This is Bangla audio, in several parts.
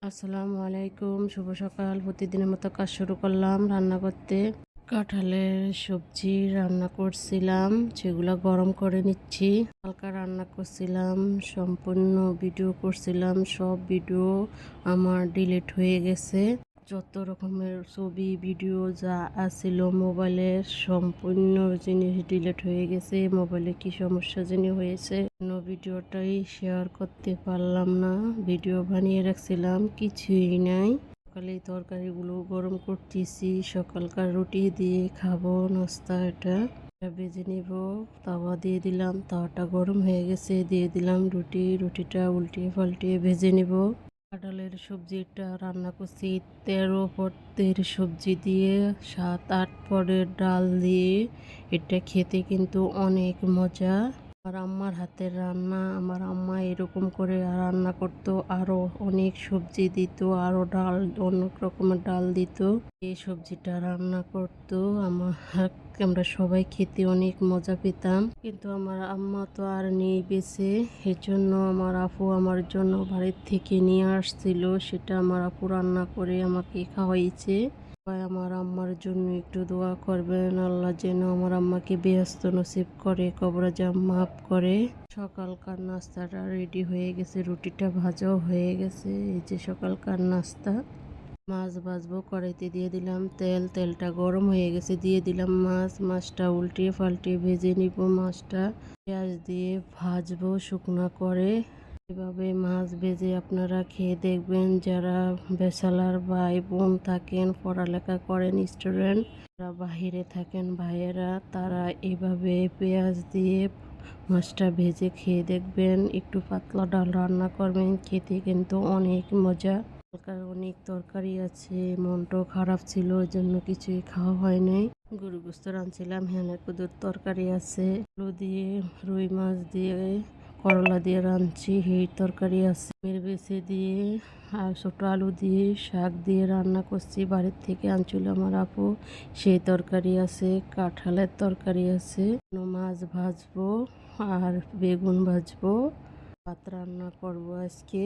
আসসালামু আলাইকুম, শুভ সকাল। প্রতিদিনের মতো কাজ শুরু করলাম রান্না করতে। কাঁঠালের সবজি রান্না করছিলাম, যেগুলো গরম করে নিচ্ছি। হালকা রান্না করছিলাম, সম্পূর্ণ ভিডিও করছিলাম। সব ভিডিও আমার ডিলিট হয়ে গেছে। যত রকমের ছবি ভিডিও যা আছিল মোবাইলের সম্পূর্ণ জিনিস ডিলিট হয়ে গেছে। মোবাইলে কি সমস্যা জানি হয়েছে, ভিডিওটাই শেয়ার করতে পারলাম না। ভিডিও বানিয়ে রাখছিলাম, কিছুই নাই। সকালে তরকারিগুলো গরম করতেছি, সকালকার রুটি দিয়ে খাবো নাস্তা। এটা ভেজে নিব। তাওয়া দিয়ে দিলাম, তাওয়াটা গরম হয়ে গেছে, দিয়ে দিলাম রুটিটা উল্টিয়ে পাল্টিয়ে ভেজে নিব। কাঁঠালের সবজিটা রান্না করছি 13 পদের সবজি দিয়ে, 7-8 পদের ডাল দিয়ে। এটা খেতে কিন্তু অনেক মজা। আমার আম্মার হাতের রান্না। আমার আম্মা এরকম করে রান্না করতো, আরো অনেক সবজি দিত, আরো ডাল, অনেক রকমের ডাল দিত। এই সবজিটা রান্না করতো আমরা সবাই খেতে অনেক মজা পেতাম। কিন্তু আমার আম্মা তো আর নেই বেঁচে, এজন্য আমার আপু আমার জন্য বাড়ির থেকে নিয়ে আসছিল। সেটা আমার আপু রান্না করে আমাকে খাওয়াইছে। সবাই আমার আম্মার জন্য একটু দোয়া করবেন, আল্লাহ যেন আমার আম্মাকে বেহেশত নসিব করে, কবর আযাব মাফ করে। সকালকার নাস্তাটা রেডি হয়ে গেছে, রুটিটা ভাজাও হয়ে গেছে। এই যে সকালকার নাস্তা। মাছ ভাজবো, কড়াইতে দিয়ে দিলাম তেল, তেলটা গরম হয়ে গেছে, দিয়ে দিলাম মাছটা উল্টিয়ে পাল্টিয়ে ভেজে নিব। মাছটা পেঁয়াজ দিয়ে ভাজবো শুকনো করে। এভাবে মাছ ভেজে আপনারা খেয়ে দেখবেন। যারা ব্যাচেলর ভাই বোন থাকেন, পড়ালেখা করেন, স্টুডেন্ট, যারা বাহিরে থাকেন ভাইয়েরা, তারা এভাবে পেঁয়াজ দিয়ে মাছটা ভেজে খেয়ে দেখবেন। একটু পাতলা ডাল রান্না করবেন, খেতে কিন্তু অনেক মজা। অনেক তরকারি আছে, মনটাও খারাপ ছিল, ওই জন্য কিছুই খাওয়া হয় নাই। গরু গোস্ত রাঁধছিলাম, হেনে কুদুর তরকারি আছে, আলু দিয়ে, রুই মাছ দিয়ে, করলা দিয়ে রাঁধছি। এই তরকারি আছে, বেছে দিয়ে আর ছোট আলু দিয়ে, শাক দিয়ে রান্না করছি। বাড়ির থেকে আনছিল আমার আপু, সেই তরকারি আছে। কাঁঠালের তরকারি আছে। মাছ ভাজবো আর বেগুন ভাজবো। ভাত রান্না করবো আজকে।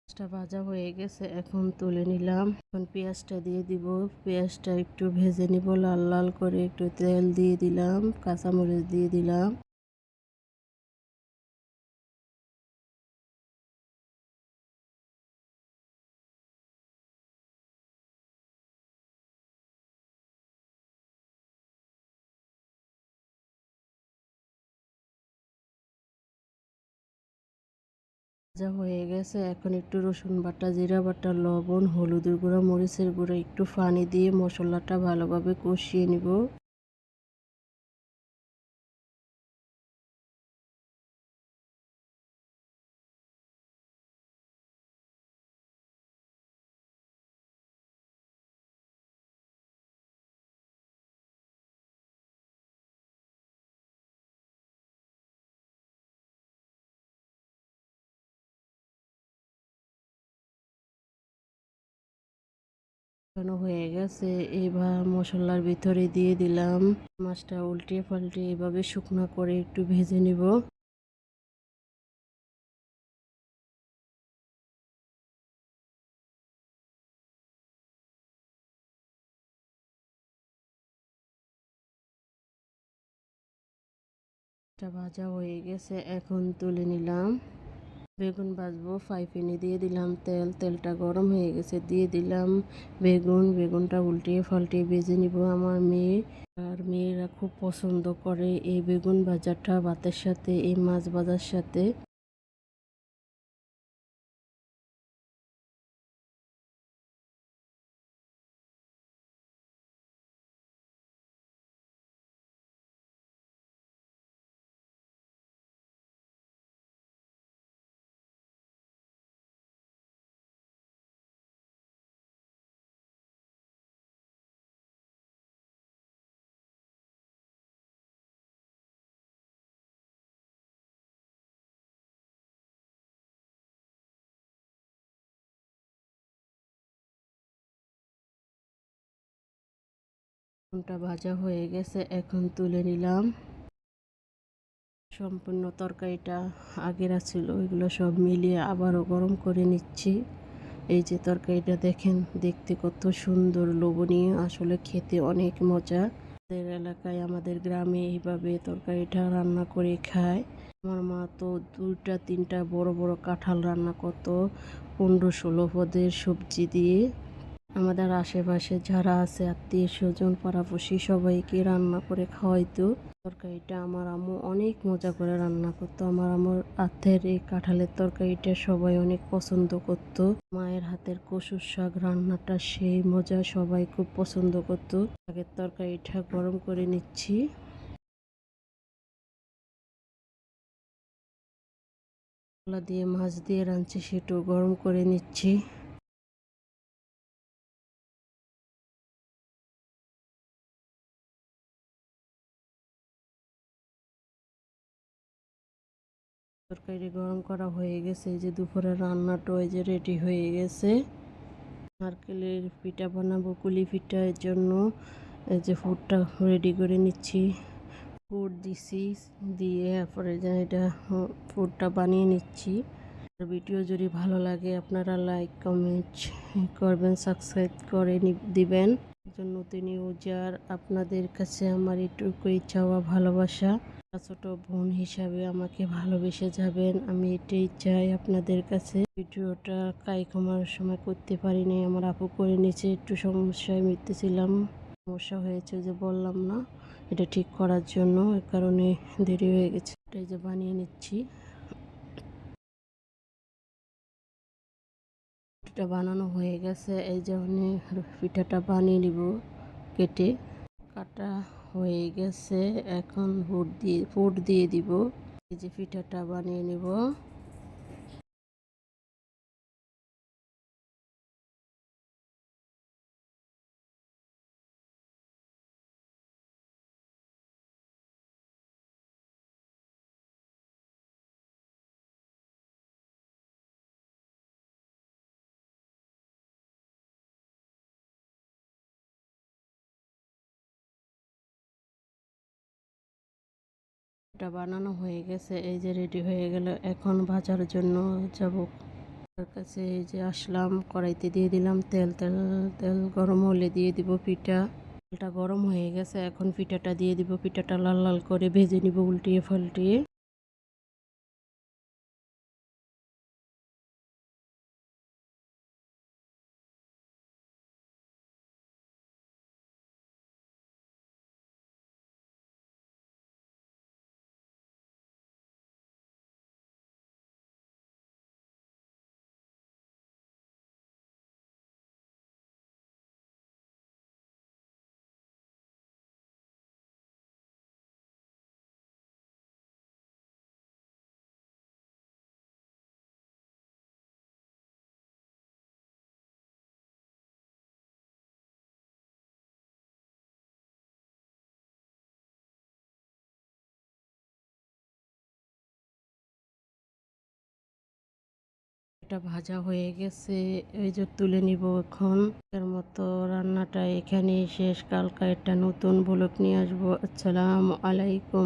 মাছটা ভাজা হয়ে গেছে, এখন তুলে নিলাম। এখন পেঁয়াজটা দিয়ে দিব। পেঁয়াজটা একটু ভেজে নিব লাল লাল করে। একটু তেল দিয়ে দিলাম, কাঁচামরিচ দিয়ে দিলাম। ভাজা হয়ে গেছে, এখন একটু রসুন বাটা, জিরা বাটা, লবণ, হলুদের গুঁড়া, মরিচের গুঁড়া, একটু পানি দিয়ে মশলাটা ভালোভাবে কষিয়ে নিব। হয়ে গেছে, এবার মশলার ভিতরে দিয়ে দিলাম। মাছটা উল্টে পাল্টে এভাবে শুকনো করে একটু ভেজে নিব। এটা ভাজা হয়ে গেছে, এখন তুলে নিলাম। বেগুন ভাজবো, ফ্রাই প্যানে দিয়ে দিলাম তেল, তেলটা গরম হয়ে গেছে, দিয়ে দিলাম বেগুনটা উল্টিয়ে পাল্টিয়ে ভেজে নিব। আমার মেয়ে আর মেয়েরা খুব পছন্দ করে এই বেগুন ভাজাটা ভাতের সাথে, এই মাছ ভাজার সাথে। বেগুনটা ভাজা হয়ে গেছে, এখন তুলে নিলাম। সম্পূর্ণ তরকারিটা আগের ছিল, এগুলো সব মিলিয়ে আবারও গরম করে নিচ্ছি। এই যে তরকারিটা দেখেন, দেখতে কত সুন্দর, লোভনীয়, আসলে খেতে অনেক মজা। আমাদের এলাকায়, আমাদের গ্রামে এইভাবে তরকারিটা রান্না করে খায়। আমার মা তো 2-3টা বড় বড় কাঁঠাল রান্না করতো 15-16 পদের সবজি দিয়ে। আমাদের আশেপাশে যারা আছে, আত্মীয় স্বজন, পাড়াপড়শি, সবাইকে রান্না করে খাওয়াইতো। তরকারিটা আমার আম্মু অনেক মজা করে রান্না করতো। আমার আম্মুর হাতের এই কাঁঠালের তরকারিটা সবাই অনেক পছন্দ করতো। মায়ের হাতের কচুর শাক রান্নাটা সেই মজা, সবাই খুব পছন্দ করতো। আগের তরকারিটা গরম করে নিচ্ছি। মশলা দিয়ে মাছ দিয়ে রাঁধছি, সেটাও গরম করে নিচ্ছি। তরকারি গরম করা হয়ে গেছে, এই যে দুপুরের রান্নাটা এই যে রেডি হয়ে গেছে। নারকেলের পিঠা বানাবো, কুলি পিঠার জন্য এই যে ফুডটা রেডি করে নিচ্ছি। ফুড দিছি, দিয়ে তারপরে যে এটা ফুডটা বানিয়ে নিচ্ছি। ভিডিও যদি ভালো লাগে আপনারা লাইক কমেন্ট করবেন, সাবস্ক্রাইব করে দিবেন। একজন নতুন ইউজার, আপনাদের কাছে আমার এটুকুই চাওয়া ভালোবাসা। ছোট বোন হিসাবে আমাকে ভালোবেসে যাবেন, আমি এটাই চাই আপনাদের কাছে। ভিডিওটা কাইকমার সময় করতে পারিনি, আমার আপু করে নিয়েছে, একটু সমস্যায় মিটতেছিলাম। সমস্যা হয়েছে যে বললাম না, এটা ঠিক করার জন্য, এ কারণে দেরি হয়ে গেছে। এটাই যে বানিয়ে নিচ্ছি। পিঠাটা বানানো হয়ে গেছে, এই যে আমি পিঠাটা বানিয়ে নিব। কেটে কাটা হয়ে গেছে, এখন পুর দিয়ে দিব। এই যে পিঠাটা বানিয়ে নিব। এটা বানানো হয়ে গেছে, এই যে রেডি হয়ে গেল, এখন ভাজার জন্য যাব। তার কাছে এই যে আসলাম, কড়াইতে দিয়ে দিলাম তেল। তেল তেল গরম হলে দিয়ে দিব পিঠা। তেলটা গরম হয়ে গেছে, এখন পিঠাটা দিয়ে দিব। পিঠাটা লাল লাল করে ভেজে নিব, উল্টিয়ে পাল্টিয়ে। এটা ভাজা হয়ে গেছে, এই যে তুলে নিব এখন। এর মতো রান্নাটা এখানেই শেষ। কালকা একটা নতুন ব্লগ নিয়ে আসবো। আসসালামু আলাইকুম।